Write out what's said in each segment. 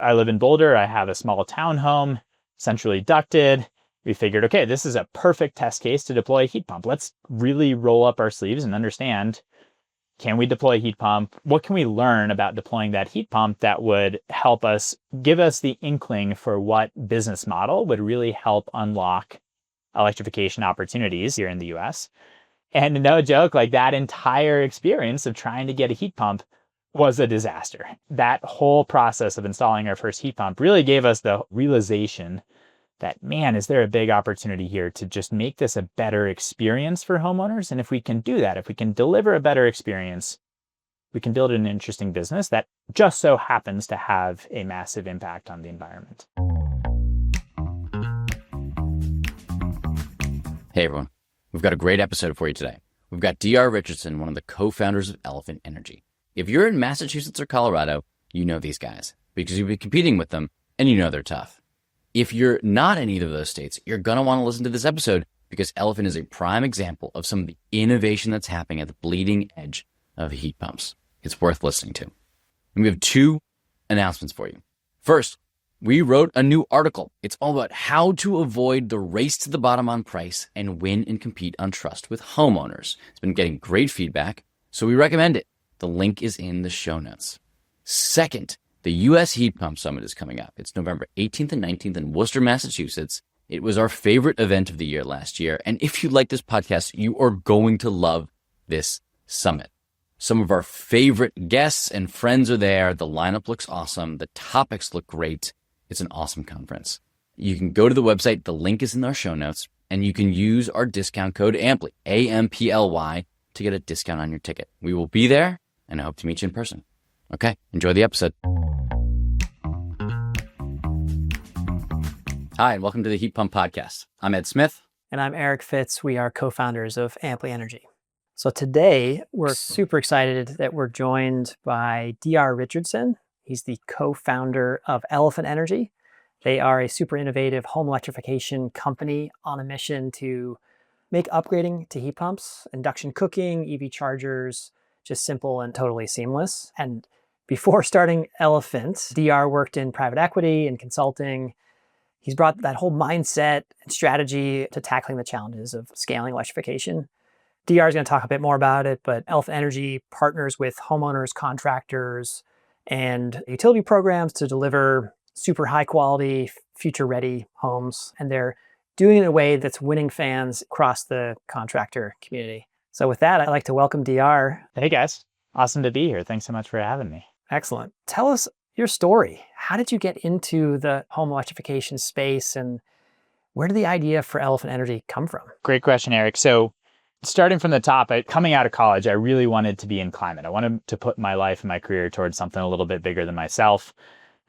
I live in Boulder. I have a small townhome, centrally ducted. We figured, okay, this is a perfect test case to deploy a heat pump. Let's really roll up our sleeves and understand, can we deploy a heat pump? What can we learn about deploying that heat pump that would help us, give us the inkling for what business model would really help unlock electrification opportunities here in the US? And no joke, like that entire experience of trying to get a heat pump was a disaster. That whole process of installing our first heat pump really gave us the realization that, man, is there a big opportunity here to just make this a better experience for homeowners? And if we can do that, if we can deliver a better experience, we can build an interesting business that just so happens to have a massive impact on the environment. Hey everyone, we've got a great episode for you today. We've got Dr. Richardson, one of the co-founders of Elephant Energy. If you're in Massachusetts or Colorado, you know these guys because you've been competing with them and you know they're tough. If you're not in either of those states, you're going to want to listen to this episode because Elephant is a prime example of some of the innovation that's happening at the bleeding edge of heat pumps. It's worth listening to. And we have two announcements for you. First, we wrote a new article. It's all about how to avoid the race to the bottom on price and win and compete on trust with homeowners. It's been getting great feedback, so we recommend it. The link is in the show notes. Second, the U.S. Heat Pump Summit is coming up. It's November 18th and 19th in Worcester, Massachusetts. It was our favorite event of the year last year. And if you like this podcast, you are going to love this summit. Some of our favorite guests and friends are there. The lineup looks awesome. The topics look great. It's an awesome conference. You can go to the website. The link is in our show notes. And you can use our discount code AMPLY, AMPLY, to get a discount on your ticket. We will be there, and I hope to meet you in person. Okay, enjoy the episode. Hi, and welcome to the Heat Pump Podcast. I'm Ed Smith. And I'm Eric Fitz. We are co-founders of Amply Energy. So today, we're super excited that we're joined by Dr. Richardson. He's the co-founder of Elephant Energy. They are a super innovative home electrification company on a mission to make upgrading to heat pumps, induction cooking, EV chargers, just simple and totally seamless. And before starting Elephant, Dr. worked in private equity and consulting. He's brought that whole mindset and strategy to tackling the challenges of scaling electrification. Dr. is going to talk a bit more about it, but Elephant Energy partners with homeowners, contractors, and utility programs to deliver super high quality, future-ready homes. And they're doing it in a way that's winning fans across the contractor community. So with that, I'd like to welcome Dr. Hey guys, awesome to be here. Thanks so much for having me. Excellent. Tell us your story. How did you get into the home electrification space, and where did the idea for Elephant Energy come from? Great question, Eric. So starting from the top, coming out of college, I really wanted to be in climate. I wanted to put my life and my career towards something a little bit bigger than myself.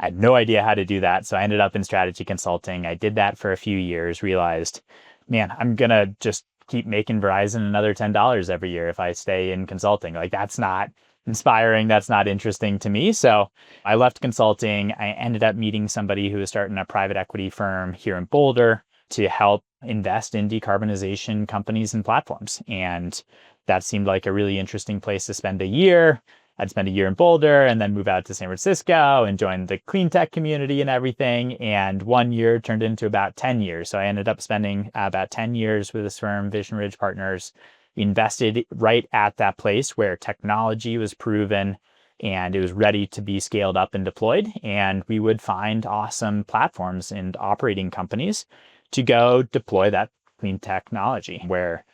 I had no idea how to do that. So I ended up in strategy consulting. I did that for a few years, realized, man, I'm going to just keep making Verizon another $10 every year if I stay in consulting. Like, that's not inspiring. That's not interesting to me. So I left consulting. I ended up meeting somebody who was starting a private equity firm here in Boulder to help invest in decarbonization companies and platforms. And that seemed like a really interesting place to spend a year. I'd spend a year in Boulder and then move out to San Francisco and join the clean tech community and everything. And 1 year turned into about 10 years. So I ended up spending about 10 years with this firm, Vision Ridge Partners. We invested right at that place where technology was proven and it was ready to be scaled up and deployed. And we would find awesome platforms and operating companies to go deploy that clean technology where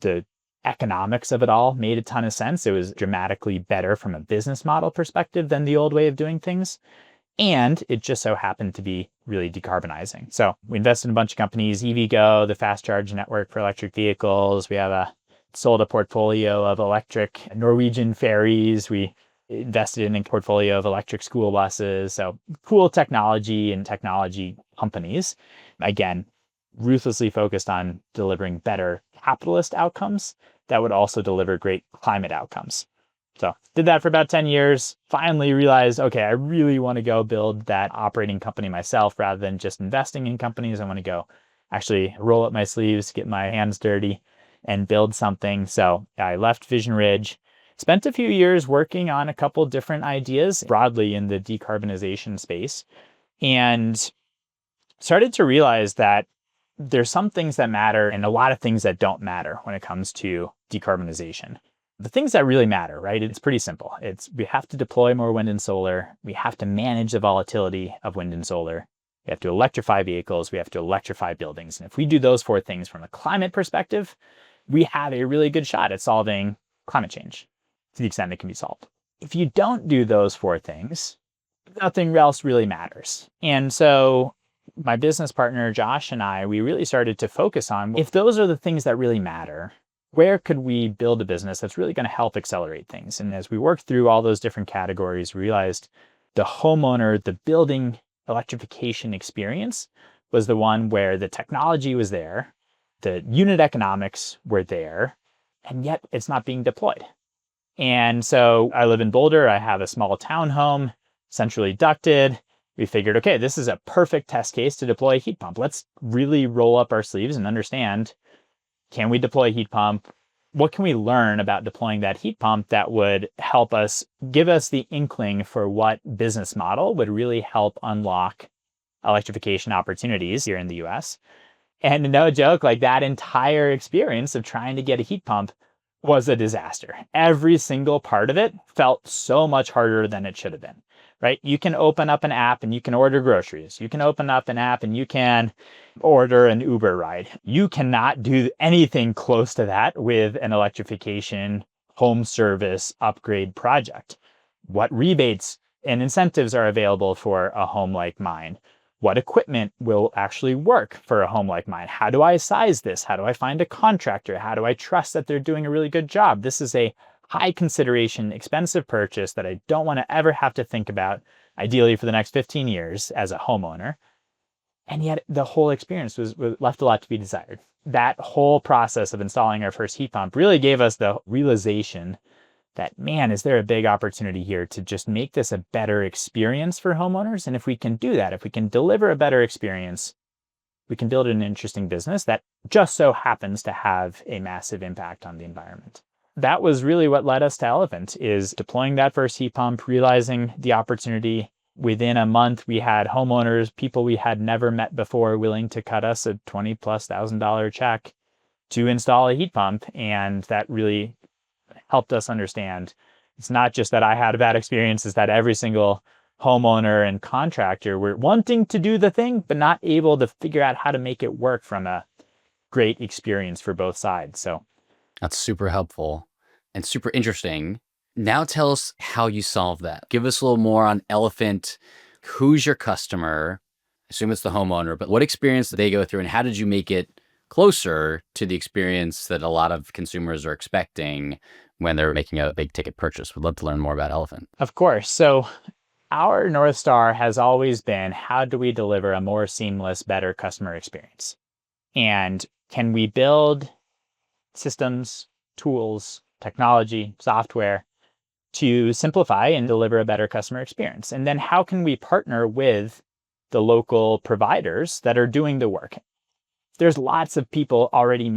the economics of it all made a ton of sense. It was dramatically better from a business model perspective than the old way of doing things. And it just so happened to be really decarbonizing. So we invested in a bunch of companies, EVgo, the fast charge network for electric vehicles. We have sold a portfolio of electric Norwegian ferries. We invested in a portfolio of electric school buses. So cool technology and technology companies. Again, ruthlessly focused on delivering better capitalist outcomes that would also deliver great climate outcomes. So did that for about 10 years, finally realized, okay, I really want to go build that operating company myself rather than just investing in companies. I want to go actually roll up my sleeves, get my hands dirty and build something. So I left Vision Ridge, Spent a few years working on a couple different ideas broadly in the decarbonization space, and started to realize that there's some things that matter and a lot of things that don't matter when it comes to decarbonization. The things that really matter, right? It's pretty simple. We have to deploy more wind and solar. We have to manage the volatility of wind and solar. We have to electrify vehicles. We have to electrify buildings. And if we do those 4 things from a climate perspective, we have a really good shot at solving climate change to the extent it can be solved. If you don't do those 4 things, nothing else really matters. And so my business partner, Josh, and I, we really started to focus on, if those are the things that really matter, where could we build a business that's really going to help accelerate things? And as we worked through all those different categories, we realized the homeowner, the building electrification experience was the one where the technology was there, the unit economics were there, and yet it's not being deployed. And so I live in Boulder. I have a small townhome, centrally ducted. We figured, okay, this is a perfect test case to deploy a heat pump. Let's really roll up our sleeves and understand, can we deploy a heat pump? What can we learn about deploying that heat pump that would help us, give us the inkling for what business model would really help unlock electrification opportunities here in the US? And no joke, like that entire experience of trying to get a heat pump was a disaster. Every single part of it felt so much harder than it should have been, right? You can open up an app and you can order groceries. You can open up an app and you can order an Uber ride. You cannot do anything close to that with an electrification home service upgrade project. What rebates and incentives are available for a home like mine? What equipment will actually work for a home like mine? How do I size this? How do I find a contractor? How do I trust that they're doing a really good job? This is a high consideration, expensive purchase that I don't want to ever have to think about, ideally for the next 15 years as a homeowner. And yet the whole experience was left a lot to be desired. That whole process of installing our first heat pump really gave us the realization that, man, is there a big opportunity here to just make this a better experience for homeowners? And if we can do that, if we can deliver a better experience, we can build an interesting business that just so happens to have a massive impact on the environment. That was really what led us to Elephant, is deploying that first heat pump, realizing the opportunity. Within a month, we had homeowners, people we had never met before, willing to cut us a $20,000+ check to install a heat pump. And that really helped us understand it's not just that I had a bad experience, it's that every single homeowner and contractor were wanting to do the thing, but not able to figure out how to make it work from a great experience for both sides. So That's super helpful and super interesting. Now tell us how you solve that. Give us a little more on Elephant. Who's your customer? I assume it's the homeowner, but what experience did they go through and how did you make it closer to the experience that a lot of consumers are expecting when they're making a big ticket purchase? Would love to learn more about Elephant. of course. So our North Star has always been, how do we deliver a more seamless, better customer experience? And can we build systems, tools, technology, software to simplify and deliver a better customer experience? And then how can we partner with the local providers that are doing the work? There's lots of people already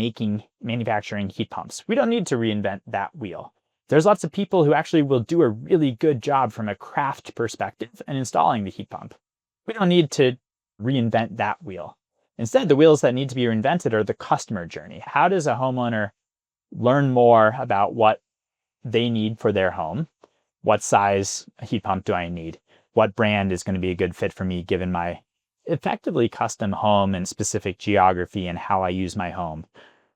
manufacturing heat pumps. We don't need to reinvent that wheel. There's lots of people who actually will do a really good job from a craft perspective in installing the heat pump. We don't need to reinvent that wheel. Instead, the wheels that need to be reinvented are the customer journey. How does a homeowner learn more about what they need for their home? What size heat pump do I need? What brand is going to be a good fit for me given my effectively custom home and specific geography and how I use my home?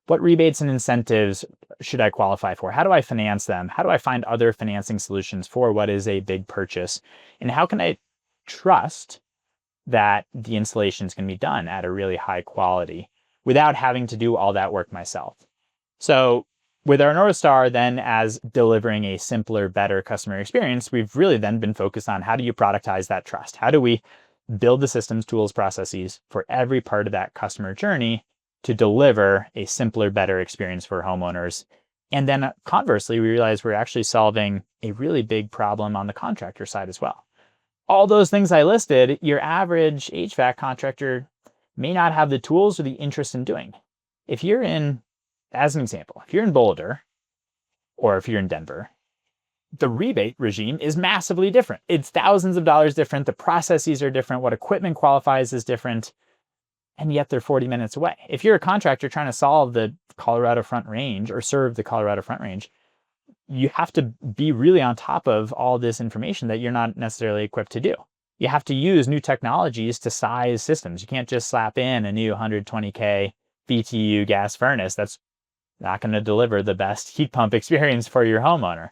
What rebates and incentives should I qualify for? How do I finance them? How do I find other financing solutions for what is a big purchase? And how can I trust that the installation is going to be done at a really high quality without having to do all that work myself? So with our North Star then as delivering a simpler, better customer experience, we've really then been focused on, how do you productize that trust? How do we build the systems, tools, processes for every part of that customer journey to deliver a simpler, better experience for homeowners? And then conversely, we realized we're actually solving a really big problem on the contractor side as well. All those things I listed, your average HVAC contractor may not have the tools or the interest in doing. If you're in, as an example, if you're in Boulder or if you're in Denver The rebate regime is massively different. It's thousands of dollars different. The processes are different. What equipment qualifies is different. And yet they're 40 minutes away. If you're a contractor trying to solve the Colorado Front Range or serve the Colorado Front Range, you have to be really on top of all this information that you're not necessarily equipped to do. You have to use new technologies to size systems. You can't just slap in a new 120K BTU gas furnace. That's not going to deliver the best heat pump experience for your homeowner.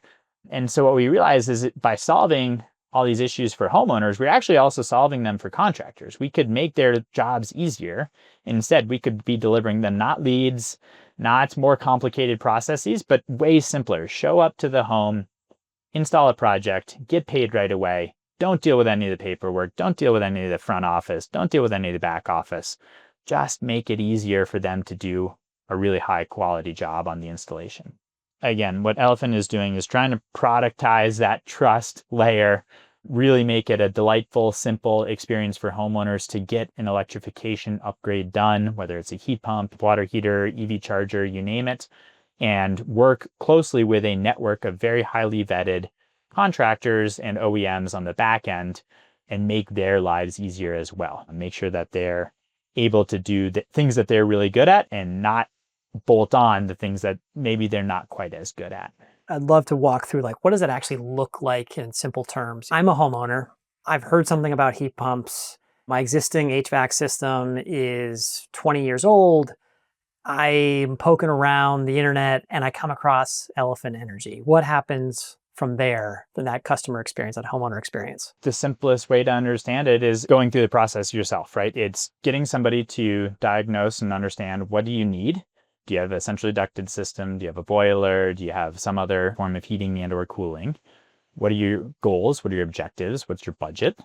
And so what we realized is that by solving all these issues for homeowners, we're actually also solving them for contractors. We could make their jobs easier. Instead, we could be delivering them not leads, not more complicated processes, but way simpler. Show up to the home, install a project, get paid right away. Don't deal with any of the paperwork. Don't deal with any of the front office. Don't deal with any of the back office. Just make it easier for them to do a really high quality job on the installation. Again, what Elephant is doing is trying to productize that trust layer, really make it a delightful, simple experience for homeowners to get an electrification upgrade done, whether it's a heat pump, water heater, EV charger, you name it, and work closely with a network of very highly vetted contractors and OEMs on the back end and make their lives easier as well. And make sure that they're able to do the things that they're really good at and not bolt on the things that maybe they're not quite as good at. I'd love to walk through, like, what does it actually look like in simple terms? I'm a homeowner. I've heard something about heat pumps. My existing HVAC system is 20 years old. I'm poking around the internet and I come across Elephant Energy. What happens from there in that customer experience, that homeowner experience? The simplest way to understand it is going through the process yourself, right? It's getting somebody to diagnose and understand, what do you need? Do you have a centrally ducted system? Do you have a boiler? Do you have some other form of heating and or cooling? What are your goals? What are your objectives? What's your budget?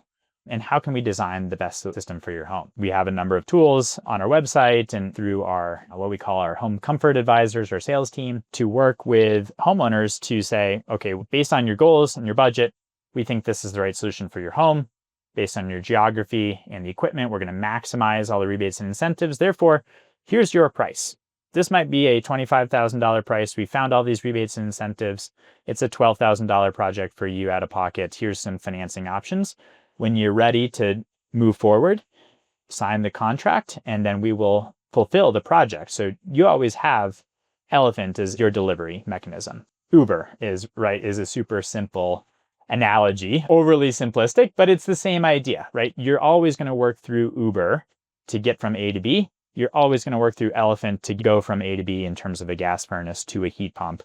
And how can we design the best system for your home? We have a number of tools on our website and through our, what we call our home comfort advisors, our sales team, to work with homeowners to say, okay, based on your goals and your budget, we think this is the right solution for your home. Based on your geography and the equipment, we're going to maximize all the rebates and incentives. Therefore, here's your price. This might be a $25,000 price. We found all these rebates and incentives. It's a $12,000 project for you out of pocket. Here's some financing options. When you're ready to move forward, sign the contract, and then we will fulfill the project. So you always have Elephant as your delivery mechanism. Uber is a super simple analogy, overly simplistic, but it's the same idea, right? You're always going to work through Uber to get from A to B. You're always going to work through Elephant to go from A to B in terms of a gas furnace to a heat pump.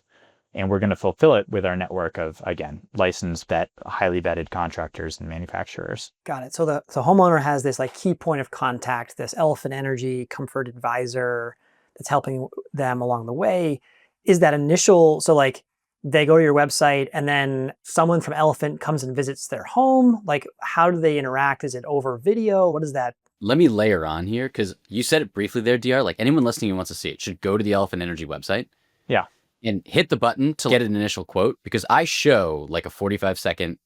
And we're going to fulfill it with our network of, again, licensed, highly vetted contractors and manufacturers. Got it. So the homeowner has this like key point of contact, this Elephant Energy comfort advisor that's helping them along the way. Is that initial, so like they go to your website and then someone from Elephant comes and visits their home? Like, how do they interact? Is it over video? What is that? Let me layer on here, because you said it briefly there, DR. Like, anyone listening who wants to see it should go to the Elephant Energy website. Yeah. And hit the button to get an initial quote, because I show like a 45-second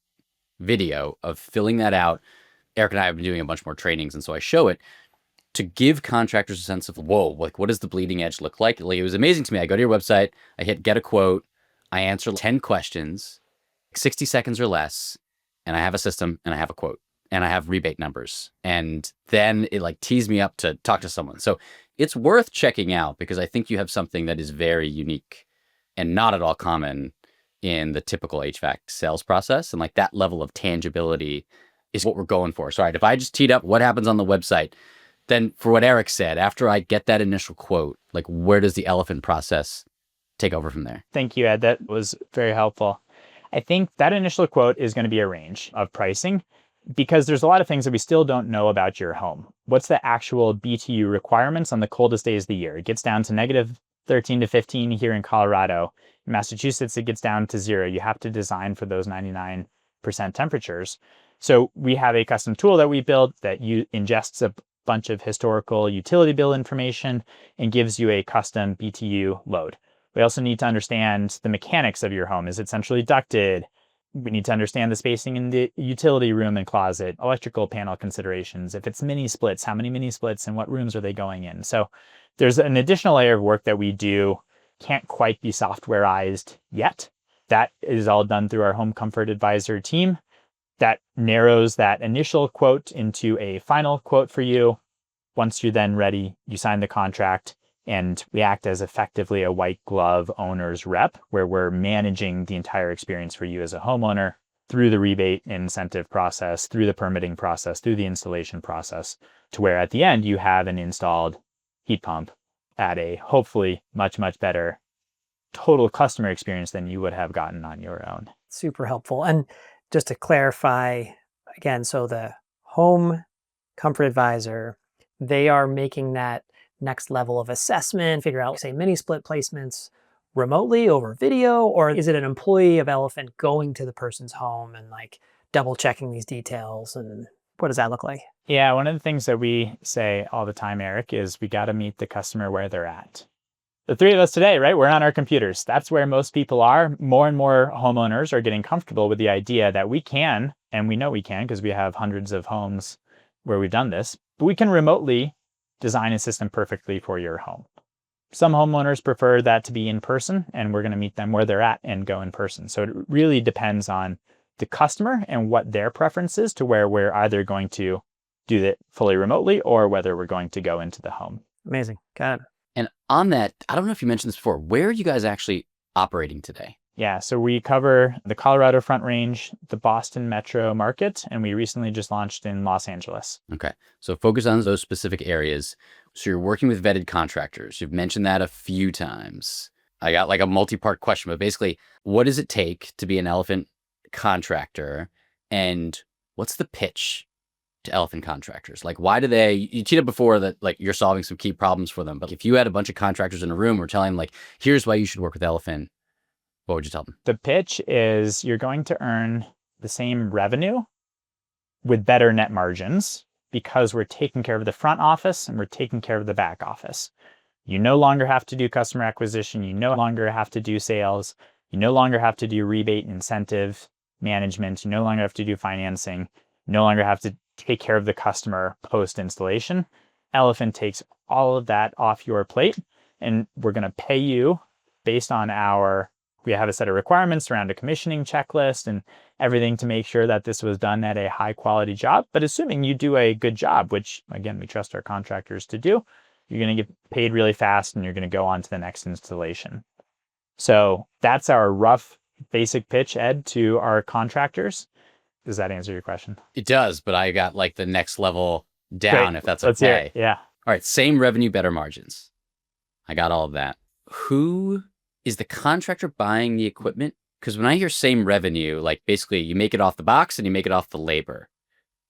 video of filling that out. Eric and I have been doing a bunch more trainings, and so I show it to give contractors a sense of, whoa, like, what does the bleeding edge look like? Like, it was amazing to me. I go to your website, I hit get a quote, I answer 10 questions, 60 seconds or less, and I have a system and I have a quote. And I have rebate numbers. And then it like tees me up to talk to someone. So it's worth checking out, because I think you have something that is very unique and not at all common in the typical HVAC sales process. And like that level of tangibility is what we're going for. So, all right, if I just teed up what happens on the website, then for what Eric said, after I get that initial quote, like, where does the Elephant process take over from there? Thank you, Ed. That was very helpful. I think that initial quote is going to be a range of pricing, because there's a lot of things that we still don't know about your home. What's the actual BTU requirements on the coldest days of the year? It gets down to negative 13 to 15 here in Colorado. In Massachusetts, it gets down to 0. You have to design for those 99% temperatures. So we have a custom tool that we built that ingests a bunch of historical utility bill information and gives you a custom BTU load. We also need to understand the mechanics of your home. Is it centrally ducted? We need to understand the spacing in the utility room and closet, electrical panel considerations. If it's mini splits, how many mini splits and what rooms are they going in? So there's an additional layer of work that we do, can't quite be softwareized yet, That is all done through our Home Comfort Advisor team. That narrows that initial quote into a final quote for you. Once you're then ready, you sign the contract, and we act as effectively a white glove owner's rep, where we're managing the entire experience for you as a homeowner through the rebate and incentive process, through the permitting process, through the installation process, to where at the end you have an installed heat pump at a hopefully much, much better total customer experience than you would have gotten on your own. Super helpful. And just to clarify again, so the Home Comfort Advisor, they are making that next level of assessment, figure out, say, mini split placements remotely over video, or is it an employee of Elephant going to the person's home and like double checking these details? And what does that look like? Yeah, one of the things that we say all the time, Eric, is we got to meet the customer where they're at. The three of us today, right? We're on our computers. That's where most people are. More and more homeowners are getting comfortable with the idea that we can, and we know we can because we have hundreds of homes where we've done this, but we can remotely design a system perfectly for your home. Some homeowners prefer that to be in person, and we're going to meet them where they're at and go in person. So it really depends on the customer and what their preference is to where we're either going to do it fully remotely or whether we're going to go into the home. Amazing. Got it. And on that, I don't know if you mentioned this before, where are you guys actually operating today? Yeah, so we cover the Colorado Front Range, the Boston metro market, and we recently just launched in Los Angeles. Okay, so focus on those specific areas. So you're working with vetted contractors. You've mentioned that a few times. I got like a multi-part question, but basically, what does it take to be an Elephant contractor? And what's the pitch to Elephant contractors? Like, why do you teed up before that, like, you're solving some key problems for them. But if you had a bunch of contractors in a room, we're telling them, like, here's why you should work with Elephant, what would you tell them? The pitch is you're going to earn the same revenue with better net margins because we're taking care of the front office and we're taking care of the back office. You no longer have to do customer acquisition. You no longer have to do sales. You no longer have to do rebate and incentive management. You no longer have to do financing. You no longer have to take care of the customer post-installation. Elephant takes all of that off your plate, and we're going to pay you based on we have a set of requirements around a commissioning checklist and everything to make sure that this was done at a high quality job. But assuming you do a good job, which again, we trust our contractors to do, you're going to get paid really fast and you're going to go on to the next installation. So that's our rough basic pitch, Ed, to our contractors. Does that answer your question? It does, but I got like the next level down. Great. If that's Let's hear okay. it. Yeah. All right, same revenue, better margins. I got all of that. Who is the contractor buying the equipment? Because when I hear same revenue, like basically you make it off the box and you make it off the labor.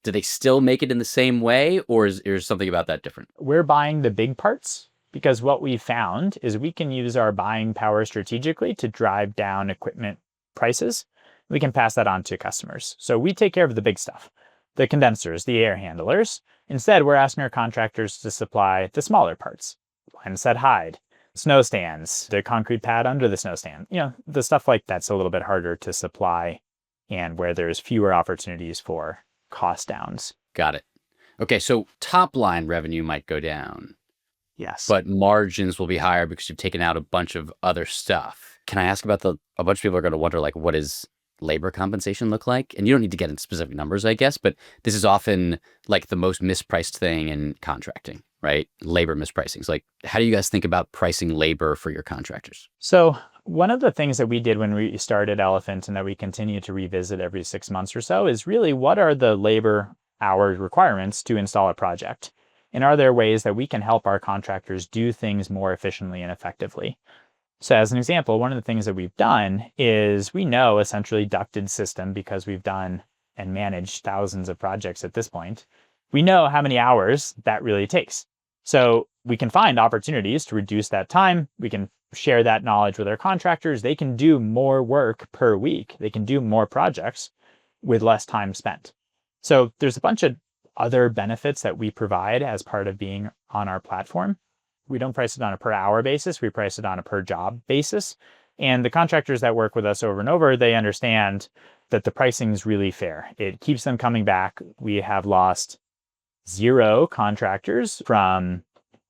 Do they still make it in the same way, or is something about that different? We're buying the big parts because what we found is we can use our buying power strategically to drive down equipment prices. We can pass that on to customers. So we take care of the big stuff, the condensers, the air handlers. Instead, we're asking our contractors to supply the smaller parts, line set hide, snow stands, the concrete pad under the snow stand, the stuff like that's a little bit harder to supply and where there's fewer opportunities for cost downs. Got it. Okay, so top line revenue might go down. Yes. But margins will be higher because you've taken out a bunch of other stuff. Can I ask about a bunch of people are going to wonder, like, what does labor compensation look like? And you don't need to get into specific numbers, I guess, but this is often like the most mispriced thing in contracting, right? Labor mispricing. So like, how do you guys think about pricing labor for your contractors? So one of the things that we did when we started Elephant and that we continue to revisit every 6 months or so is really what are the labor hours requirements to install a project? And are there ways that we can help our contractors do things more efficiently and effectively? So as an example, one of the things that we've done is we know a centrally ducted system because we've done and managed thousands of projects at this point. We know how many hours that really takes. So we can find opportunities to reduce that time. We can share that knowledge with our contractors. They can do more work per week. They can do more projects with less time spent. So there's a bunch of other benefits that we provide as part of being on our platform. We don't price it on a per hour basis. We price it on a per job basis. And the contractors that work with us over and over, they understand that the pricing is really fair. It keeps them coming back. We have lost 0 contractors from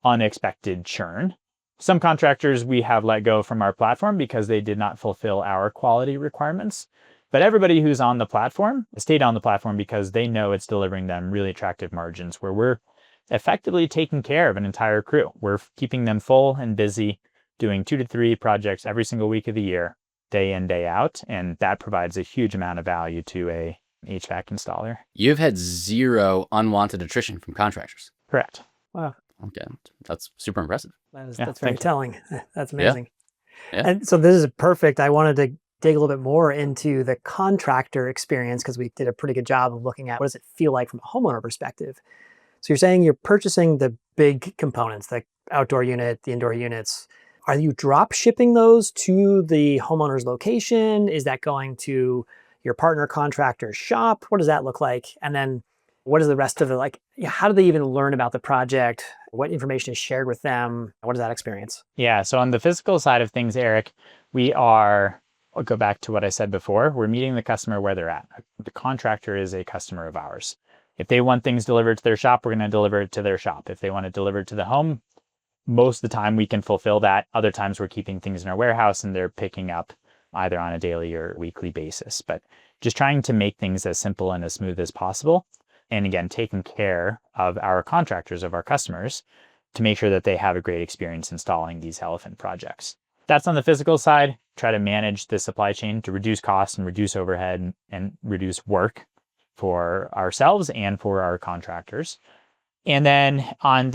unexpected churn. Some contractors we have let go from our platform because they did not fulfill our quality requirements. But everybody who's on the platform stayed on the platform because they know it's delivering them really attractive margins where we're effectively taking care of an entire crew. We're keeping them full and busy, doing 2 to 3 projects every single week of the year, day in, day out. And that provides a huge amount of value to a HVAC installer. You've had 0 unwanted attrition from contractors. Correct. Wow. Okay. That's super impressive. That's very telling. That's Yeah. amazing. Yeah. And so this is perfect. I wanted to dig a little bit more into the contractor experience because we did a pretty good job of looking at what does it feel like from a homeowner perspective. So you're saying you're purchasing the big components, the outdoor unit, the indoor units. Are you drop shipping those to the homeowner's location? Is that going to your partner contractor's shop? What does that look like? And then what is the rest of it? How do they even learn about the project? What information is shared with them? What is that experience? Yeah. So on the physical side of things, Eric, I'll go back to what I said before. We're meeting the customer where they're at. The contractor is a customer of ours. If they want things delivered to their shop, we're going to deliver it to their shop. If they want it delivered to the home, most of the time we can fulfill that. Other times we're keeping things in our warehouse and they're picking up either on a daily or weekly basis. But just trying to make things as simple and as smooth as possible. And again, taking care of our contractors, of our customers, to make sure that they have a great experience installing these elephant projects. That's on the physical side. Try to manage the supply chain to reduce costs and reduce overhead and reduce work for ourselves and for our contractors. And then on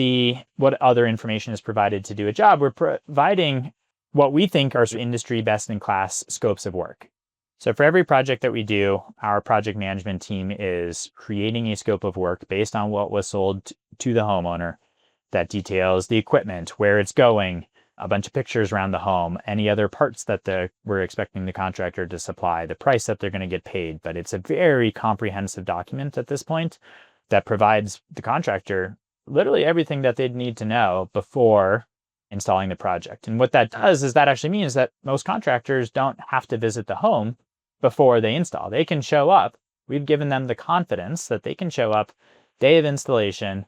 what other information is provided to do a job, we're providing what we think are industry best-in-class scopes of work. So for every project that we do, our project management team is creating a scope of work based on what was sold to the homeowner that details the equipment, where it's going, a bunch of pictures around the home, any other parts that we're expecting the contractor to supply, the price that they're going to get paid. But it's a very comprehensive document at this point that provides the contractor literally everything that they'd need to know before installing the project. And what that does is that actually means that most contractors don't have to visit the home before they install. They can show up. We've given them the confidence that they can show up day of installation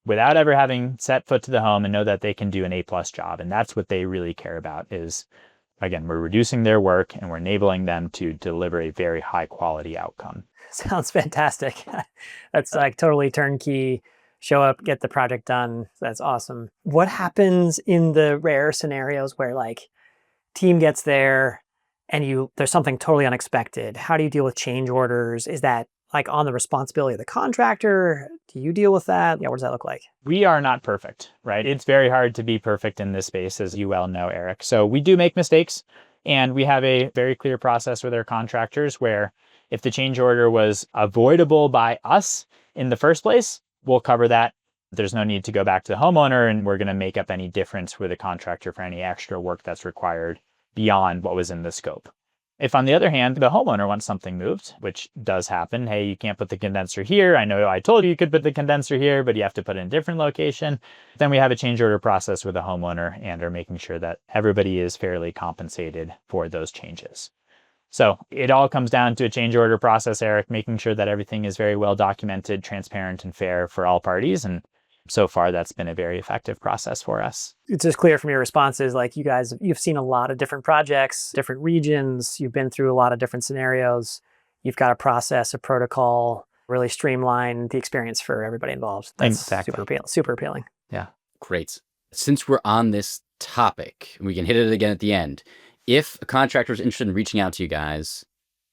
without ever having set foot to the home and know that they can do an A+ job. And that's what they really care about is, again, we're reducing their work and we're enabling them to deliver a very high quality outcome. Sounds fantastic. That's like totally turnkey. Show up, get the project done. That's awesome. What happens in the rare scenarios where team gets there and there's something totally unexpected? How do you deal with change orders? Is that on the responsibility of the contractor? Do you deal with that? Yeah, what does that look like? We are not perfect, right? It's very hard to be perfect in this space, as you well know, Eric. So we do make mistakes, and we have a very clear process with our contractors where if the change order was avoidable by us in the first place, we'll cover that. There's no need to go back to the homeowner, and we're going to make up any difference with the contractor for any extra work that's required beyond what was in the scope. If, on the other hand, the homeowner wants something moved, which does happen, hey, you can't put the condenser here. I know I told you could put the condenser here, but you have to put it in a different location. Then we have a change order process with the homeowner and are making sure that everybody is fairly compensated for those changes. So it all comes down to a change order process, Eric, making sure that everything is very well documented, transparent, and fair for all parties. And so far, that's been a very effective process for us. It's just clear from your responses, you've seen a lot of different projects, different regions. You've been through a lot of different scenarios. You've got a process, a protocol, really streamline the experience for everybody involved. That's exactly. Super appealing. Yeah. Great. Since we're on this topic, we can hit it again at the end. If a contractor is interested in reaching out to you guys,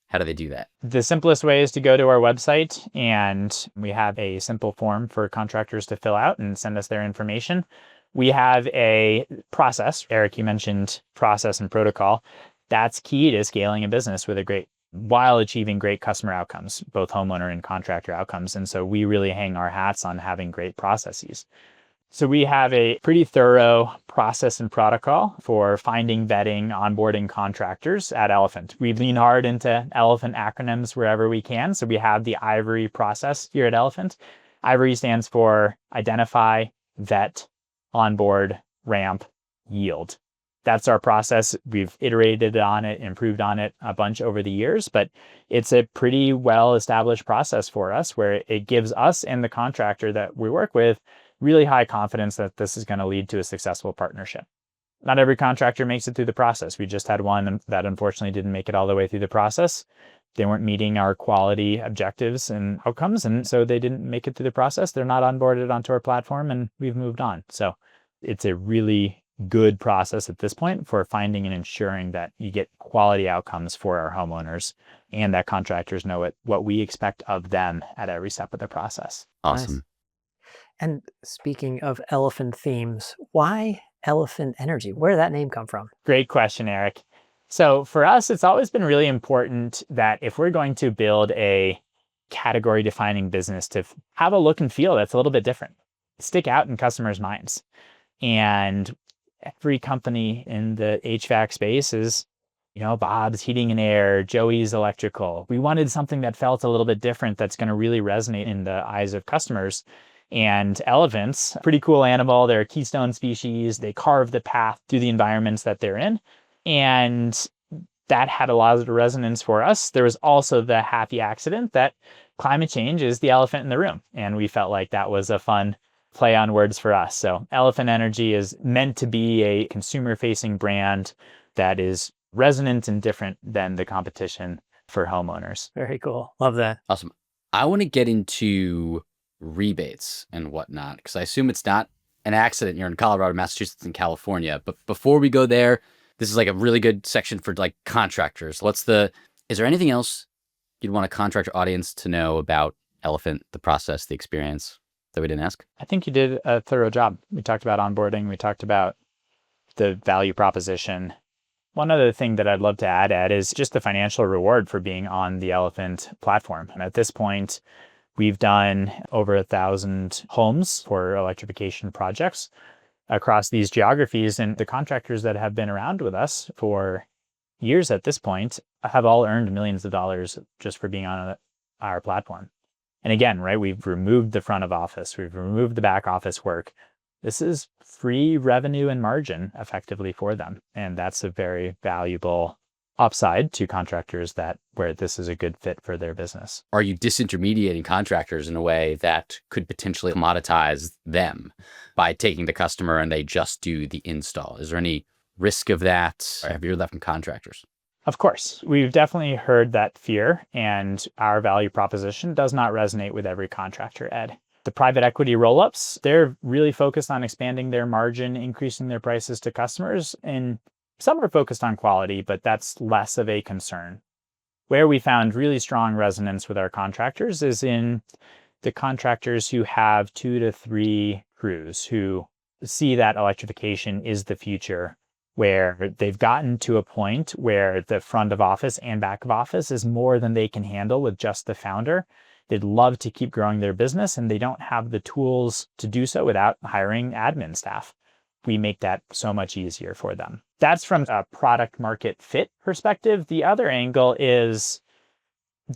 how do they do that? The simplest way is to go to our website, and we have a simple form for contractors to fill out and send us their information. We have a process. Eric, you mentioned process and protocol. That's key to scaling a business while achieving great customer outcomes, both homeowner and contractor outcomes. And so we really hang our hats on having great processes. So we have a pretty thorough process and protocol for finding, vetting, onboarding contractors at Elephant. We lean hard into Elephant acronyms wherever we can. So we have the IVORY process here at Elephant. IVORY stands for identify, vet, onboard, ramp, yield. That's our process. We've iterated on it, improved on it a bunch over the years, but it's a pretty well-established process for us where it gives us and the contractor that we work with really high confidence that this is going to lead to a successful partnership. Not every contractor makes it through the process. We just had one that unfortunately didn't make it all the way through the process. They weren't meeting our quality objectives and outcomes, and so they didn't make it through the process. They're not onboarded onto our platform, and we've moved on. So it's a really good process at this point for finding and ensuring that you get quality outcomes for our homeowners and that contractors know what we expect of them at every step of the process. Awesome. Nice. And speaking of elephant themes, why Elephant Energy? Where did that name come from? Great question, Eric. So for us, it's always been really important that if we're going to build a category defining business, to have a look and feel that's a little bit different, stick out in customers' minds. And every company in the HVAC space is, Bob's Heating and Air, Joey's Electrical. We wanted something that felt a little bit different that's going to really resonate in the eyes of customers. And elephants, pretty cool animal. They're a keystone species. They carve the path through the environments that they're in. And that had a lot of resonance for us. There was also the happy accident that climate change is the elephant in the room. And we felt like that was a fun play on words for us. So Elephant Energy is meant to be a consumer-facing brand that is resonant and different than the competition for homeowners. Very cool. Love that. Awesome. I want to get into rebates and whatnot, because I assume it's not an accident you're in Colorado, Massachusetts, and California. But before we go there, this is like a really good section for like contractors. Is there anything else you'd want a contractor audience to know about Elephant, the process, the experience that we didn't ask? I think you did a thorough job. We talked about onboarding. We talked about the value proposition. One other thing that I'd love to add, Ed, is just the financial reward for being on the Elephant platform. And at this point, we've done over 1,000 homes for electrification projects across these geographies. And the contractors that have been around with us for years at this point have all earned millions of dollars just for being on our platform. And again, right, we've removed the front of office. We've removed the back office work. This is free revenue and margin effectively for them. And that's a very valuable upside to contractors where this is a good fit for their business. Are you disintermediating contractors in a way that could potentially commoditize them by taking the customer and they just do the install? Is there any risk of that? Or have you heard that from contractors? Of course. We've definitely heard that fear, and our value proposition does not resonate with every contractor, Ed. The private equity roll-ups, they're really focused on expanding their margin, increasing their prices to customers, and some are focused on quality, but that's less of a concern. Where we found really strong resonance with our contractors is in the contractors who have 2 to 3 crews, who see that electrification is the future, where they've gotten to a point where the front of office and back of office is more than they can handle with just the founder. They'd love to keep growing their business, and they don't have the tools to do so without hiring admin staff. We make that so much easier for them. That's from a product market fit perspective. The other angle is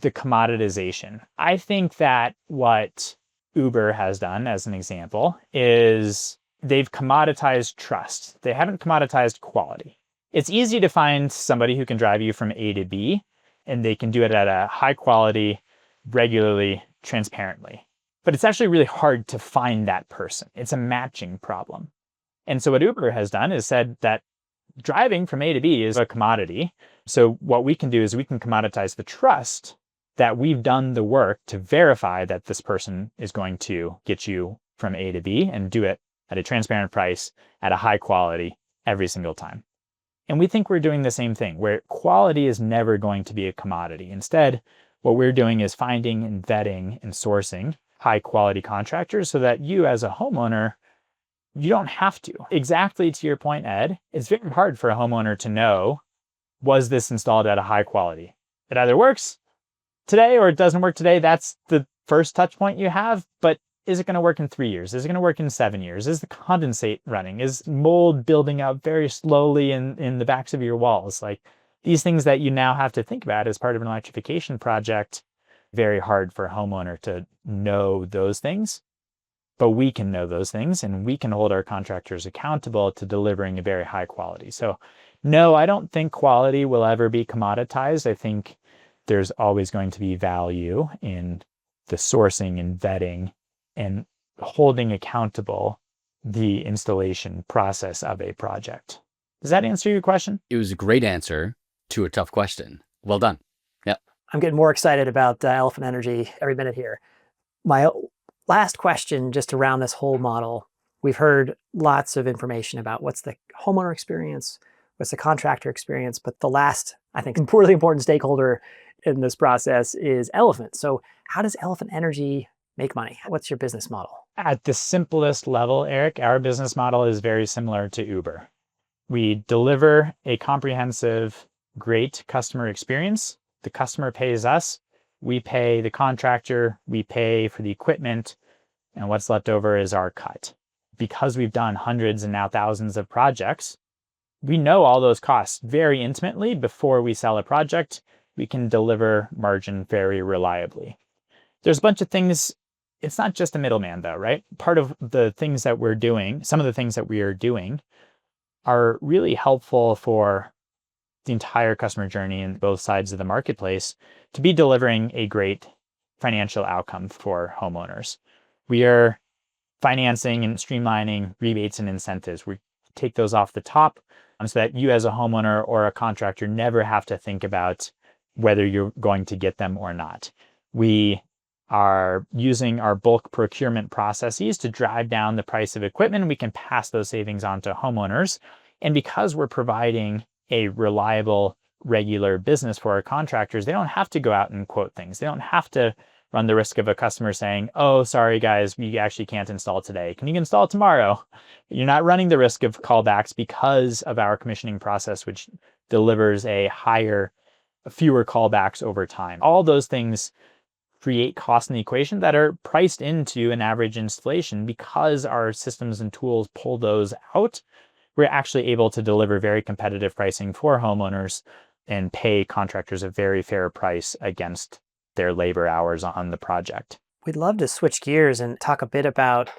the commoditization. I think that what Uber has done, as an example, is they've commoditized trust. They haven't commoditized quality. It's easy to find somebody who can drive you from A to B, and they can do it at a high quality, regularly, transparently. But it's actually really hard to find that person. It's a matching problem. And so what Uber has done is said that driving from A to B is a commodity. So what we can do is we can commoditize the trust that we've done the work to verify that this person is going to get you from A to B and do it at a transparent price at a high quality every single time. And we think we're doing the same thing, where quality is never going to be a commodity. Instead, what we're doing is finding and vetting and sourcing high quality contractors so that you as a homeowner, you don't have to. Exactly to your point, Ed, it's very hard for a homeowner to know, was this installed at a high quality? It either works today or it doesn't work today. That's the first touch point you have, but is it going to work in 3 years? Is it going to work in 7 years? Is the condensate running? Is mold building up very slowly in the backs of your walls? Like these things that you now have to think about as part of an electrification project, very hard for a homeowner to know those things. But we can know those things, and we can hold our contractors accountable to delivering a very high quality. So no, I don't think quality will ever be commoditized. I think there's always going to be value in the sourcing and vetting and holding accountable the installation process of a project. Does that answer your question? It was a great answer to a tough question. Well done. Yep. I'm getting more excited about Elephant Energy every minute here. My last question, just around this whole model, we've heard lots of information about what's the homeowner experience, what's the contractor experience, but the last, I think, really important stakeholder in this process is Elephant. So how does Elephant Energy make money? What's your business model? At the simplest level, Eric, our business model is very similar to Uber. We deliver a comprehensive, great customer experience. The customer pays us. We pay the contractor. We pay for the equipment. And what's left over is our cut. Because we've done hundreds and now thousands of projects, we know all those costs very intimately before we sell a project. We can deliver margin very reliably. There's a bunch of things. It's not just a middleman though, right? Part of the things that we're doing, some of the things that we are doing are really helpful for the entire customer journey in both sides of the marketplace to be delivering a great financial outcome for homeowners. We are financing and streamlining rebates and incentives. We take those off the top so that you as a homeowner or a contractor never have to think about whether you're going to get them or not. We are using our bulk procurement processes to drive down the price of equipment. We can pass those savings on to homeowners. And because we're providing a reliable, regular business for our contractors, they don't have to go out and quote things. They don't have to run the risk of a customer saying, oh, sorry guys, we actually can't install today. Can you install tomorrow? You're not running the risk of callbacks because of our commissioning process, which delivers fewer callbacks over time. All those things create costs in the equation that are priced into an average installation. Because our systems and tools pull those out, we're actually able to deliver very competitive pricing for homeowners and pay contractors a very fair price against their labor hours on the project. We'd love to switch gears and talk a bit about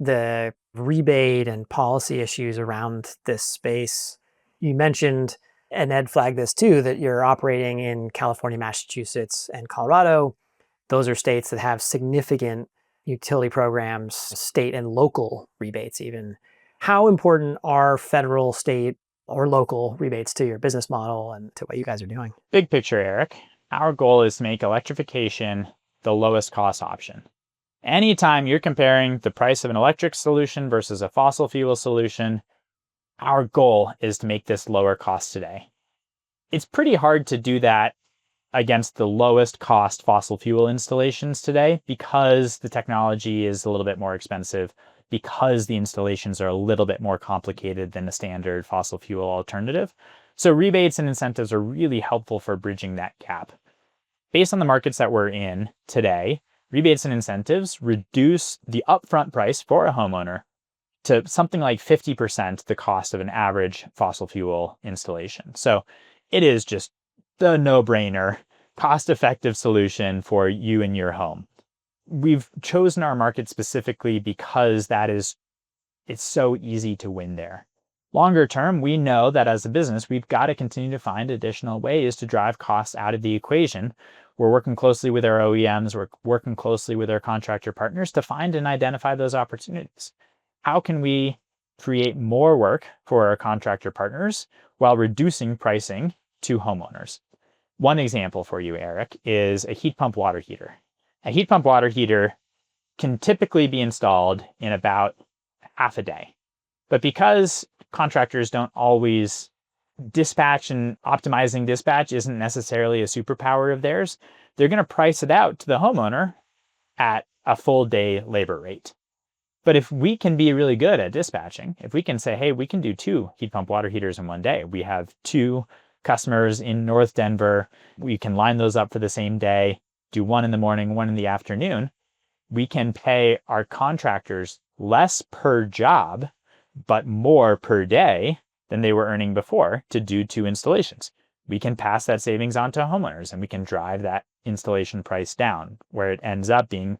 the rebate and policy issues around this space. You mentioned, and Ed flagged this too, that you're operating in California, Massachusetts, and Colorado. Those are states that have significant utility programs, state and local rebates even. How important are federal, state, or local rebates to your business model and to what you guys are doing? Big picture, Eric. Our goal is to make electrification the lowest cost option. Anytime you're comparing the price of an electric solution versus a fossil fuel solution, our goal is to make this lower cost today. It's pretty hard to do that against the lowest cost fossil fuel installations today because the technology is a little bit more expensive, because the installations are a little bit more complicated than a standard fossil fuel alternative. So rebates and incentives are really helpful for bridging that gap. Based on the markets that we're in today, rebates and incentives reduce the upfront price for a homeowner to something like 50% the cost of an average fossil fuel installation. So it is just the no-brainer, cost-effective solution for you and your home. We've chosen our market specifically because it's so easy to win there. Longer term, we know that as a business, we've got to continue to find additional ways to drive costs out of the equation. We're working closely with our OEMs, we're working closely with our contractor partners to find and identify those opportunities. How can we create more work for our contractor partners while reducing pricing to homeowners? One example for you, Eric, is a heat pump water heater. A heat pump water heater can typically be installed in about half a day. But because contractors don't always dispatch, and optimizing dispatch isn't necessarily a superpower of theirs, they're going to price it out to the homeowner at a full day labor rate. But if we can be really good at dispatching, if we can say, hey, we can do 2 heat pump water heaters in one day. We have 2 customers in North Denver. We can line those up for the same day, do 1 in the morning, 1 in the afternoon. We can pay our contractors less per job, but more per day than they were earning before to do 2 installations. We can pass that savings on to homeowners and we can drive that installation price down where it ends up being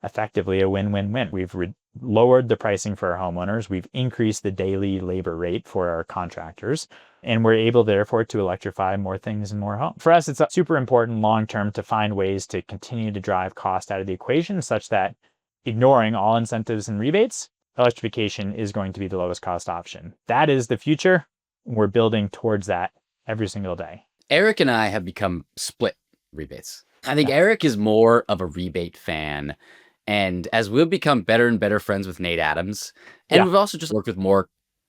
effectively a win-win-win. We've lowered the pricing for our homeowners. We've increased the daily labor rate for our contractors, and we're able therefore to electrify more things and more homes. For us, it's super important long-term to find ways to continue to drive cost out of the equation such that ignoring all incentives and rebates, electrification is going to be the lowest cost option. That is the future. We're building towards that every single day. Eric and I have become split rebates. I think Eric is more of a rebate fan. And as we've become better and better friends with Nate Adams, and we've also just worked with more,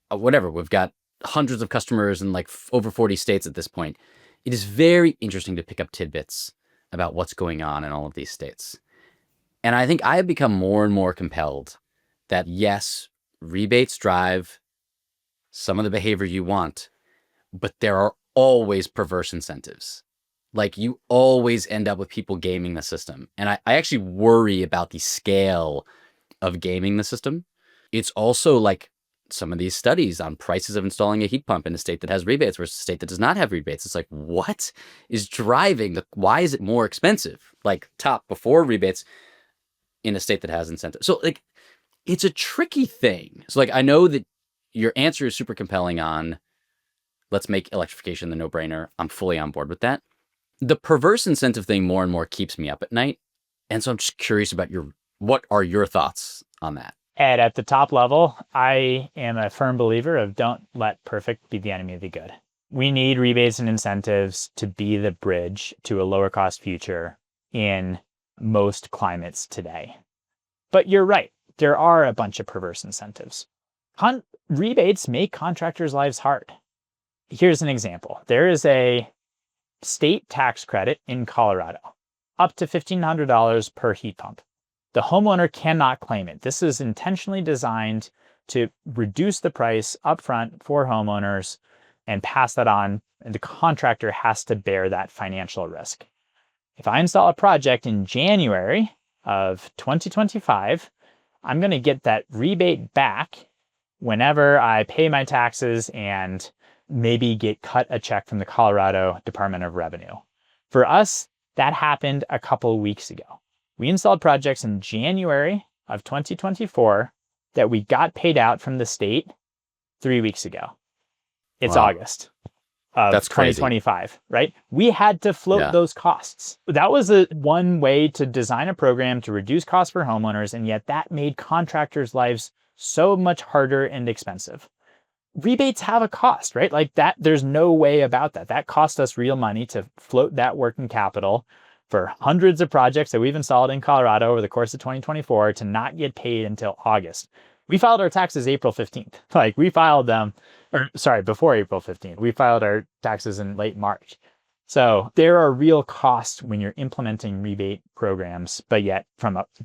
whatever, we've got hundreds of customers in like over 40 states at this point. It is very interesting to pick up tidbits about what's going on in all of these states. And I think I have become more and more compelled that yes, rebates drive some of the behavior you want, but there are always perverse incentives. Like you always end up with people gaming the system. And I actually worry about the scale of gaming the system. It's also like some of these studies on prices of installing a heat pump in a state that has rebates versus a state that does not have rebates. It's like, what is driving why is it more expensive? Like top before rebates in a state that has incentives. So like, it's a tricky thing. So like, I know that your answer is super compelling on let's make electrification the no-brainer. I'm fully on board with that. The perverse incentive thing more and more keeps me up at night. And so I'm just curious about what are your thoughts on that? Ed, at the top level, I am a firm believer of don't let perfect be the enemy of the good. We need rebates and incentives to be the bridge to a lower cost future in most climates today. But you're right, there are a bunch of perverse incentives. Rebates make contractors' lives hard. Here's an example. There is a state tax credit in Colorado, up to $1,500 per heat pump. The homeowner cannot claim it. This is intentionally designed to reduce the price upfront for homeowners and pass that on. And the contractor has to bear that financial risk. If I install a project in January of 2025, I'm going to get that rebate back whenever I pay my taxes and maybe get cut a check from the Colorado Department of Revenue. For us, that happened a couple weeks ago. We installed projects in January of 2024 that we got paid out from the state 3 weeks ago. It's August of That's 2025, crazy. Right? We had to float those costs. That was one way to design a program to reduce costs for homeowners, and yet that made contractors' lives so much harder and expensive. Rebates have a cost, right? Like that, there's no way about that. That cost us real money to float that working capital for hundreds of projects that we've installed in Colorado over the course of 2024 to not get paid until August. We filed our taxes April 15th. Like we filed them, before April 15th. We filed our taxes in late March. So there are real costs when you're implementing rebate programs, but yet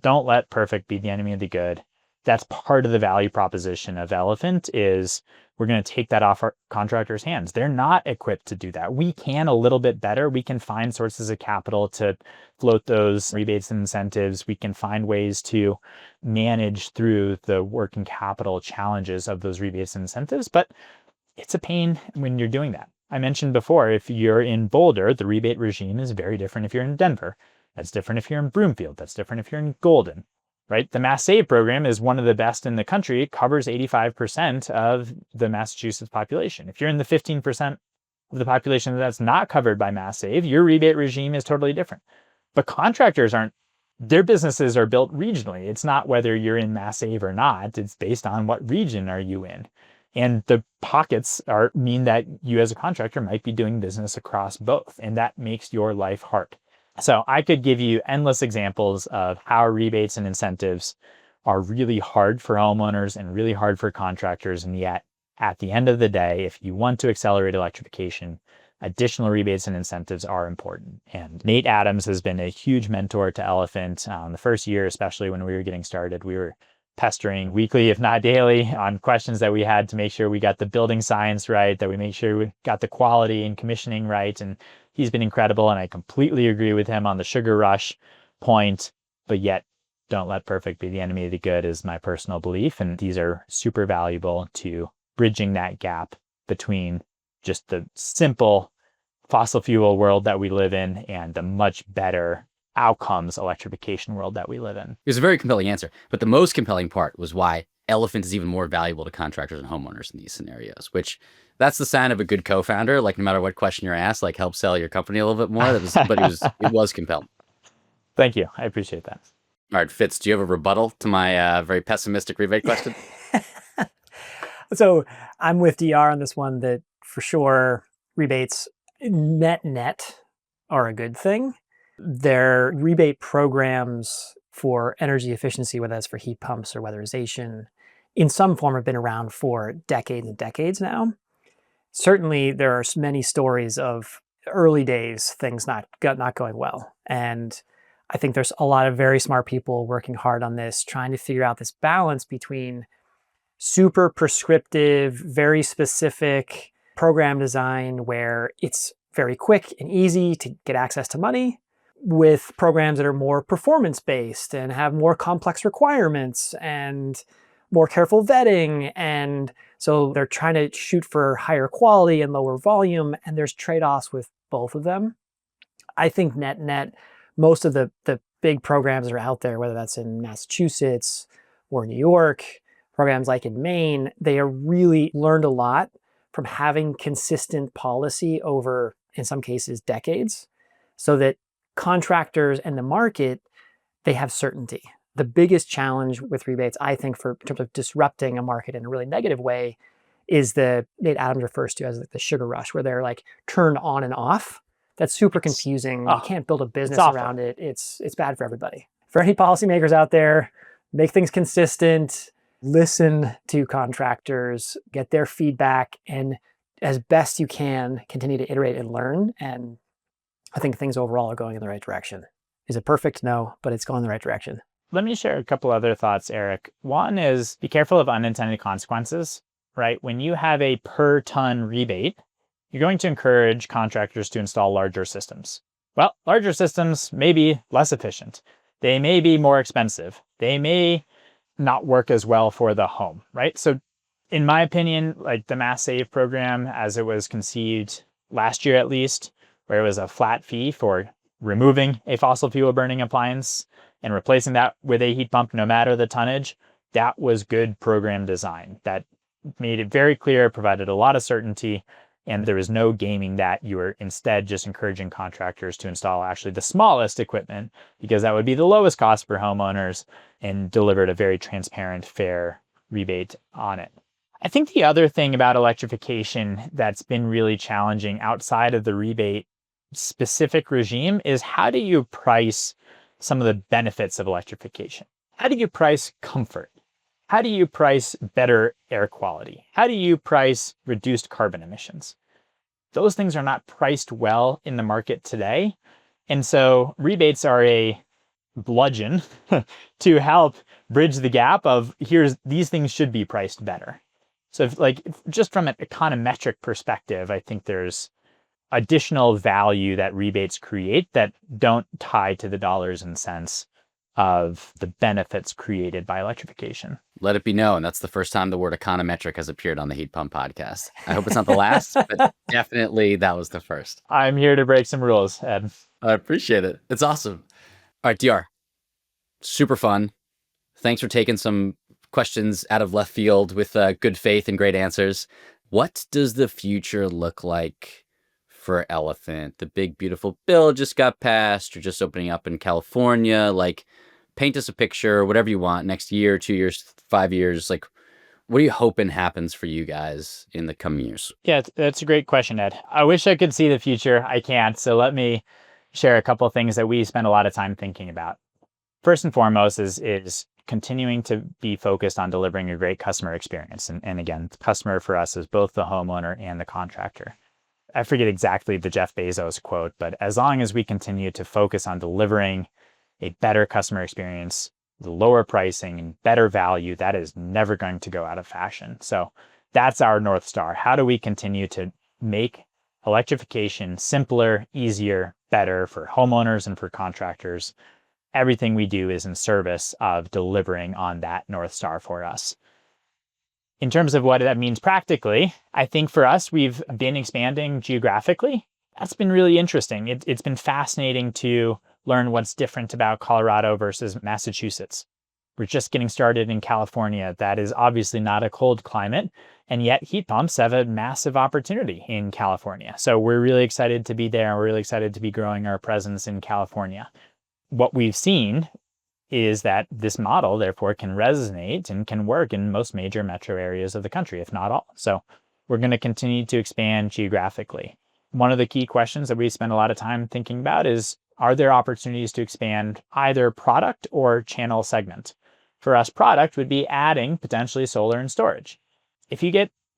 don't let perfect be the enemy of the good. That's part of the value proposition of Elephant is we're going to take that off our contractors' hands. They're not equipped to do that. We can a little bit better. We can find sources of capital to float those rebates and incentives. We can find ways to manage through the working capital challenges of those rebates and incentives, but it's a pain when you're doing that. I mentioned before, if you're in Boulder, the rebate regime is very different if you're in Denver. That's different if you're in Broomfield. That's different if you're in Golden. Right? The Mass Save program is one of the best in the country. It covers 85% of the Massachusetts population. If you're in the 15% of the population that's not covered by Mass Save, your rebate regime is totally different. But contractors their businesses are built regionally. It's not whether you're in Mass Save or not. It's based on what region are you in. And the pockets mean that you as a contractor might be doing business across both, and that makes your life hard. So I could give you endless examples of how rebates and incentives are really hard for homeowners and really hard for contractors. And yet, at the end of the day, if you want to accelerate electrification, additional rebates and incentives are important. And Nate Adams has been a huge mentor to Elephant. The first year, especially when we were getting started, we were pestering weekly, if not daily, on questions that we had to make sure we got the building science right, that we make sure we got the quality and commissioning right. And he's been incredible, and I completely agree with him on the sugar rush point, but yet don't let perfect be the enemy of the good is my personal belief. And these are super valuable to bridging that gap between just the simple fossil fuel world that we live in and the much better outcomes electrification world that we live in. It was a very compelling answer, but the most compelling part was why Elephant is even more valuable to contractors and homeowners in these scenarios, which that's the sign of a good co-founder. Like no matter what question you're asked, like help sell your company a little bit more. It was compelling. Thank you. I appreciate that. All right, Fitz, do you have a rebuttal to my very pessimistic rebate question? So I'm with DR on this one that for sure, rebates net are a good thing. Their rebate programs for energy efficiency, whether that's for heat pumps or weatherization, in some form have been around for decades and decades now. Certainly, there are many stories of early days things not going well. And I think there's a lot of very smart people working hard on this, trying to figure out this balance between super prescriptive, very specific program design where it's very quick and easy to get access to money, with programs that are more performance-based and have more complex requirements and more careful vetting. And so they're trying to shoot for higher quality and lower volume, and there's trade-offs with both of them. I think net, most of the big programs that are out there, whether that's in Massachusetts or New York, programs like in Maine, they are really learned a lot from having consistent policy over, in some cases, decades, so that contractors and the market, they have certainty. The biggest challenge with rebates, I think, in terms of disrupting a market in a really negative way, is Nate Adams refers to as the sugar rush, where they're like turned on and off. That's super confusing. You can't build a business around it. It's bad for everybody. For any policymakers out there, make things consistent, listen to contractors, get their feedback, and as best you can, continue to iterate and learn. And I think things overall are going in the right direction. Is it perfect? No, but it's going in the right direction. Let me share a couple other thoughts, Eric. One is be careful of unintended consequences, right? When you have a per ton rebate, you're going to encourage contractors to install larger systems. Well, larger systems may be less efficient. They may be more expensive. They may not work as well for the home, right? So in my opinion, like the Mass Save program, as it was conceived last year at least, where it was a flat fee for removing a fossil fuel burning appliance and replacing that with a heat pump, no matter the tonnage, that was good program design. That made it very clear, provided a lot of certainty, and there was no gaming that. You were instead just encouraging contractors to install actually the smallest equipment, because that would be the lowest cost for homeowners and delivered a very transparent, fair rebate on it. I think the other thing about electrification that's been really challenging outside of the rebate specific regime is, how do you price some of the benefits of electrification? How do you price comfort? How do you price better air quality? How do you price reduced carbon emissions? Those things are not priced well in the market today. And so rebates are a bludgeon to help bridge the gap of these things should be priced better. So just from an econometric perspective, I think there's additional value that rebates create that don't tie to the dollars and cents of the benefits created by electrification. Let it be known, that's the first time the word econometric has appeared on the Heat Pump podcast. I hope it's not the last, but definitely that was the first. I'm here to break some rules, Ed. I appreciate it. It's awesome. All right, DR, super fun. Thanks for taking some questions out of left field with good faith and great answers. What does the future look like for Elephant? The big, beautiful bill just got passed. You're just opening up in California. Like, paint us a picture, whatever you want, next year, 2 years, 5 years. Like, what are you hoping happens for you guys in the coming years? Yeah, that's a great question, Ed. I wish I could see the future. I can't. So let me share a couple of things that we spend a lot of time thinking about. First and foremost is continuing to be focused on delivering a great customer experience. And again, the customer for us is both the homeowner and the contractor. I forget exactly the Jeff Bezos quote, but as long as we continue to focus on delivering a better customer experience, the lower pricing and better value, that is never going to go out of fashion. So that's our North Star. How do we continue to make electrification simpler, easier, better for homeowners and for contractors? Everything we do is in service of delivering on that North Star for us. In terms of what that means practically, I think for us, we've been expanding geographically. That's been really interesting. It's been fascinating to learn what's different about Colorado versus Massachusetts. We're just getting started in California. That is obviously not a cold climate, and yet heat pumps have a massive opportunity in California. So we're really excited to be there. We're really excited to be growing our presence in California. What we've seen is that this model, therefore, can resonate and can work in most major metro areas of the country, if not all. So we're going to continue to expand geographically. One of the key questions that we spend a lot of time thinking about is, are there opportunities to expand either product or channel segment? For us, product would be adding potentially solar and storage.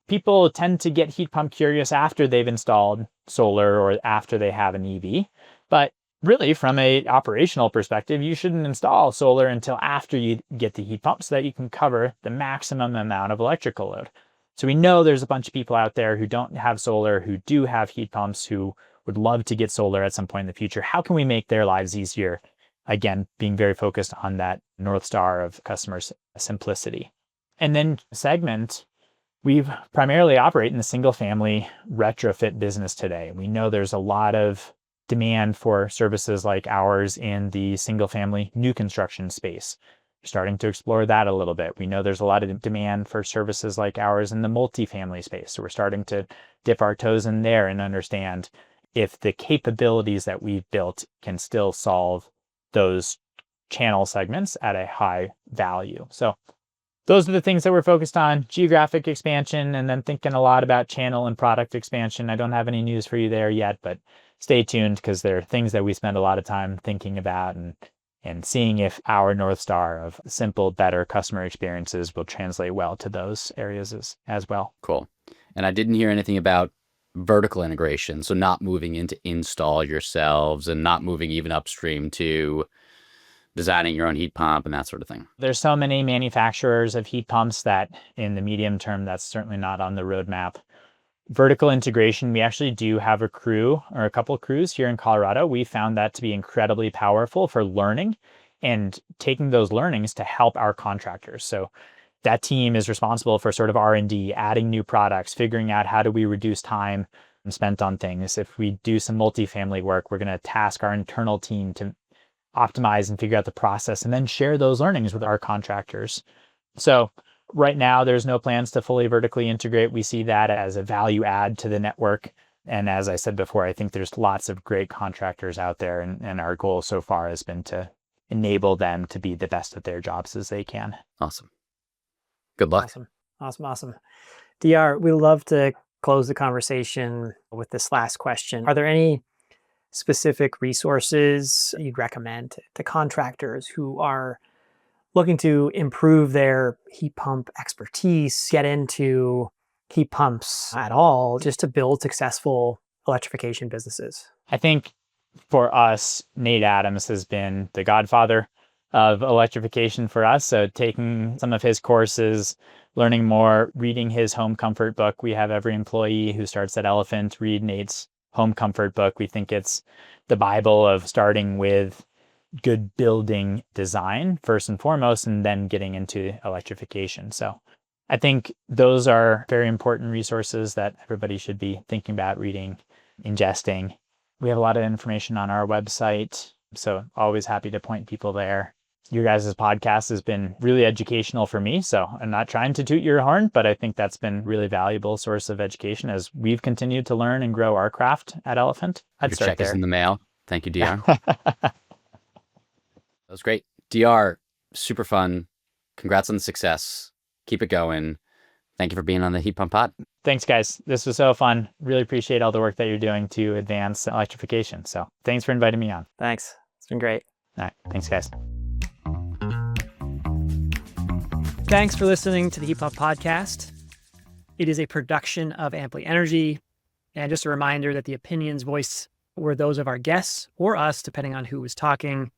People tend to get heat pump curious after they've installed solar or after they have an EV. But really, from an operational perspective, you shouldn't install solar until after you get the heat pump so that you can cover the maximum amount of electrical load. So we know there's a bunch of people out there who don't have solar, who do have heat pumps, who would love to get solar at some point in the future. How can we make their lives easier? Again, being very focused on that North Star of customer simplicity. And then segment, we primarily operate in the single family retrofit business today. We know there's a lot of demand for services like ours in the single family new construction space. We're starting to explore that a little bit. We know there's a lot of demand for services like ours in the multifamily space. So we're starting to dip our toes in there and understand if the capabilities that we've built can still solve those channel segments at a high value. So those are the things that we're focused on: geographic expansion, and then thinking a lot about channel and product expansion. I don't have any news for you there yet, but stay tuned, because there are things that we spend a lot of time thinking about and seeing if our North Star of simple, better customer experiences will translate well to those areas as well. Cool. And I didn't hear anything about vertical integration. So not moving into install yourselves and not moving even upstream to designing your own heat pump and that sort of thing. There's so many manufacturers of heat pumps that in the medium term, that's certainly not on the roadmap. Vertical integration, we actually do have a crew or a couple of crews here in Colorado. We found that to be incredibly powerful for learning and taking those learnings to help our contractors. So that team is responsible for sort of R&D, adding new products, figuring out how do we reduce time spent on things. If we do some multifamily work, we're going to task our internal team to optimize and figure out the process and then share those learnings with our contractors. So right now, there's no plans to fully vertically integrate. We see that as a value add to the network. And as I said before, I think there's lots of great contractors out there. And our goal so far has been to enable them to be the best at their jobs as they can. Awesome. Good luck. Awesome. DR, we love to close the conversation with this last question. Are there any specific resources you'd recommend to contractors who are looking to improve their heat pump expertise, get into heat pumps at all, just to build successful electrification businesses? I think for us, Nate Adams has been the godfather of electrification for us. So taking some of his courses, learning more, reading his home comfort book. We have every employee who starts at Elephant read Nate's home comfort book. We think it's the Bible of starting with good building design first and foremost, and then getting into electrification. So I think those are very important resources that everybody should be thinking about reading, ingesting. We have a lot of information on our website, so always happy to point people there. Your guys' podcast has been really educational for me, so I'm not trying to toot your horn, but I think that's been really valuable source of education as we've continued to learn and grow our craft at Elephant. Your check is in the mail. Thank you, DR. That was great. DR, super fun. Congrats on the success. Keep it going. Thank you for being on the Heat Pump Pod. Thanks, guys. This was so fun. Really appreciate all the work that you're doing to advance electrification. So thanks for inviting me on. Thanks. It's been great. All right. Thanks, guys. Thanks for listening to the Heat Pump Podcast. It is a production of Amply Energy. And just a reminder that the opinions voiced were those of our guests or us, depending on who was talking.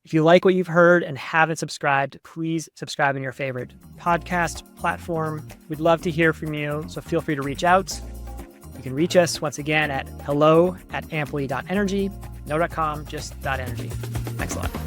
If you like what you've heard and haven't subscribed, please subscribe in your favorite podcast platform. We'd love to hear from you, so feel free to reach out. You can reach us once again at hello@amply.energy, no.com, just .energy. Thanks a lot.